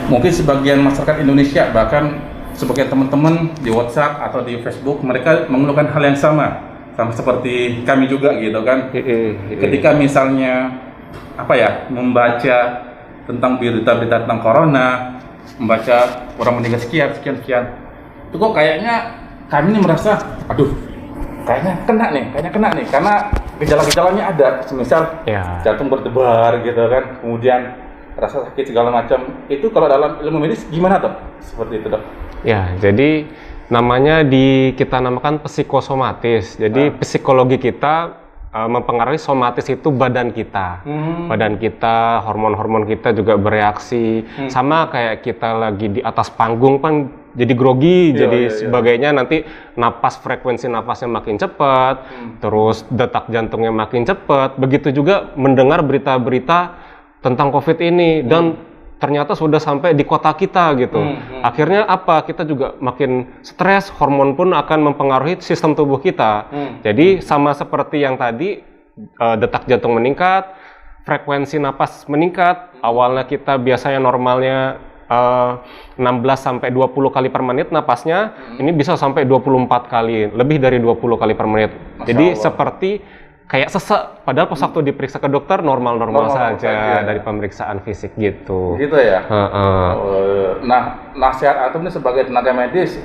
mungkin sebagian masyarakat Indonesia, bahkan sebagian teman-teman di WhatsApp atau di Facebook, mereka mengeluhkan hal yang sama seperti kami juga gitu kan. Ketika misalnya membaca tentang berita-berita tentang corona, membaca orang meninggal sekian, itu kok kayaknya kami ini merasa, aduh, kayaknya kena nih, karena gejala-gejalanya ada, semisal jantung berdebar gitu kan, kemudian rasa sakit segala macam. Itu kalau dalam ilmu medis gimana tuh? Seperti itu dok? Ya, jadi kita namakan psikosomatis. Jadi psikologi kita mempengaruhi somatis itu badan kita. Badan kita, hormon-hormon kita juga bereaksi. Sama kayak kita lagi di atas panggung kan jadi grogi, sebagainya. Nanti frekuensi napasnya makin cepat, terus detak jantungnya makin cepat. Begitu juga mendengar berita-berita tentang COVID ini dan ternyata sudah sampai di kota kita gitu. Akhirnya kita juga makin stres, hormon pun akan mempengaruhi sistem tubuh kita. Jadi sama seperti yang tadi, detak jantung meningkat, frekuensi napas meningkat. Awalnya kita biasanya normalnya 16 sampai 20 kali per menit napasnya, ini bisa sampai 24 kali, lebih dari 20 kali per menit. Jadi seperti kayak sesek, padahal pas waktu diperiksa ke dokter normal saja dari pemeriksaan fisik gitu. Gitu ya. Nah, nasihat Antum ini sebagai tenaga medis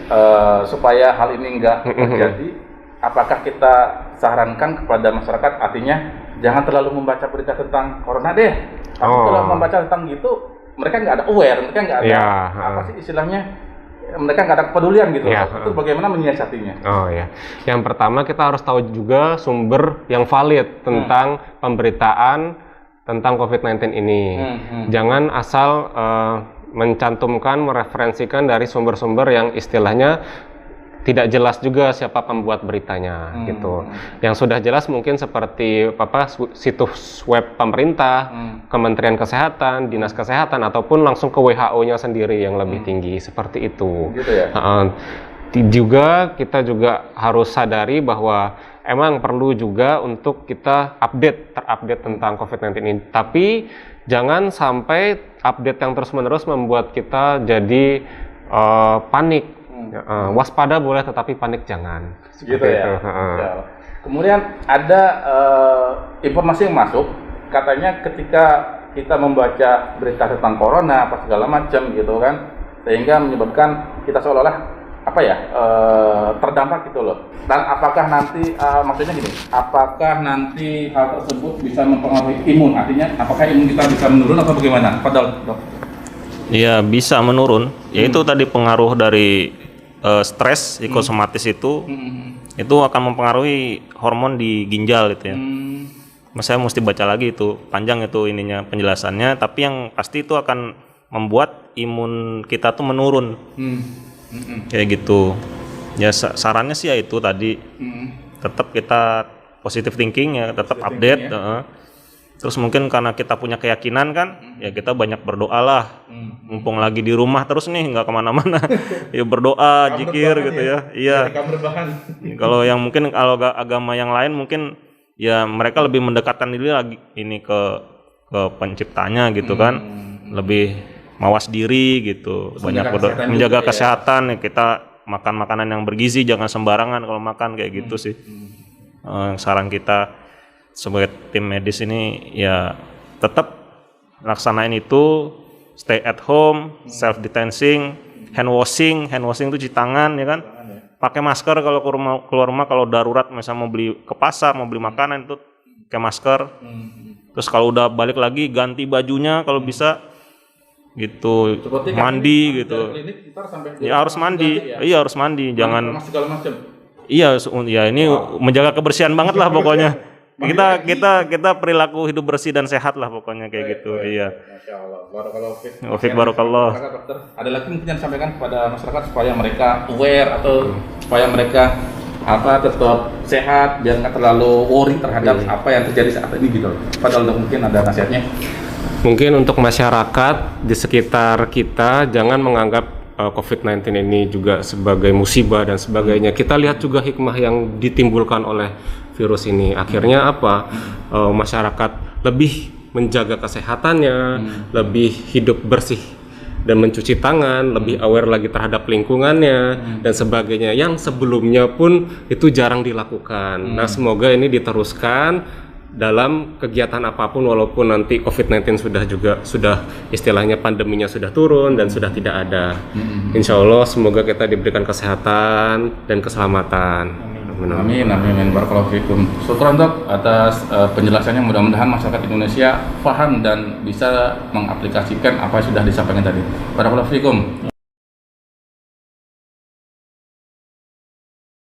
supaya hal ini enggak terjadi, apakah kita sarankan kepada masyarakat, artinya jangan terlalu membaca berita tentang corona deh. Tapi kalau membaca tentang gitu, mereka nggak ada aware, mereka nggak ada istilahnya, mereka nggak ada kepedulian gitu. Itu bagaimana menyiasatinya? Yang pertama kita harus tahu juga sumber yang valid tentang pemberitaan tentang COVID-19 ini. Jangan asal mencantumkan, mereferensikan dari sumber-sumber yang istilahnya tidak jelas juga siapa pembuat beritanya gitu. Yang sudah jelas mungkin seperti situs web pemerintah, Kementerian Kesehatan, Dinas Kesehatan, ataupun langsung ke WHO-nya sendiri yang lebih tinggi, seperti itu. Gitu ya? Juga kita juga harus sadari bahwa emang perlu juga untuk kita terupdate tentang COVID-19 ini. Tapi jangan sampai update yang terus-menerus membuat kita jadi panik. Waspada boleh, tetapi panik jangan. Gitu ya. Kemudian ada informasi yang masuk, katanya ketika kita membaca berita tentang corona apa segala macam gitu kan, sehingga menyebabkan kita seolah-olah terdampak gitu loh. Dan apakah nanti maksudnya gini, apakah nanti hal tersebut bisa mempengaruhi imun? Artinya apakah imun kita bisa menurun atau bagaimana? Padahal dok. Ya bisa menurun. Yaitu tadi pengaruh dari stres psikosomatis itu akan mempengaruhi hormon di ginjal gitu ya. Saya mesti baca lagi itu, panjang itu ininya penjelasannya, tapi yang pasti itu akan membuat imun kita tuh menurun. Kayak gitu. Ya sarannya sih ya itu tadi. Tetap kita positive thinking ya, tetap update. Terus mungkin karena kita punya keyakinan kan, ya kita banyak berdoa lah. Mumpung lagi di rumah terus nih, nggak kemana-mana. Ya berdoa, zikir gitu ya. Iya. Kalau yang mungkin kalau agama yang lain mungkin ya mereka lebih mendekatkan diri lagi ini ke penciptanya gitu kan. Lebih mawas diri gitu. Banyak berdoa, menjaga kesehatan ya, kita makan makanan yang bergizi, jangan sembarangan kalau makan kayak gitu sih. Saran kita sebagai tim medis ini ya tetap laksanain itu, stay at home, self distancing, hand washing itu cuci tangan ya kan, pakai masker kalau keluar rumah, kalau darurat misalnya mau beli ke pasar, mau beli makanan itu pakai masker. Terus kalau udah balik lagi ganti bajunya kalau bisa gitu. Seperti mandi gitu ya, harus mandi ya? Iya harus mandi, jangan segala macam. Iya ya, ini menjaga kebersihan banget lah pokoknya. Kita perilaku hidup bersih dan sehat lah pokoknya kayak gitu. Iya. Masya Allah. Barakallahu fiik. Barakallah. Ada lagi mungkin yang disampaikan kepada masyarakat supaya mereka aware atau supaya mereka tetap sehat biar nggak terlalu worry terhadap apa yang terjadi saat ini gitu. Padahal mungkin ada nasihatnya. Mungkin untuk masyarakat di sekitar kita jangan menganggap COVID-19 ini juga sebagai musibah dan sebagainya. Kita lihat juga hikmah yang ditimbulkan oleh virus ini. Akhirnya masyarakat lebih menjaga kesehatannya, lebih hidup bersih dan mencuci tangan, lebih aware lagi terhadap lingkungannya dan sebagainya yang sebelumnya pun itu jarang dilakukan. Nah, semoga ini diteruskan dalam kegiatan apapun, walaupun nanti COVID-19 sudah istilahnya pandeminya sudah turun dan sudah tidak ada. Insya Allah semoga kita diberikan kesehatan dan keselamatan. Amin, amin, barakallahu fikum. Syukran Dok atas penjelasannya. Mudah-mudahan masyarakat Indonesia paham dan bisa mengaplikasikan apa yang sudah disampaikan tadi. Barakallahu fikum.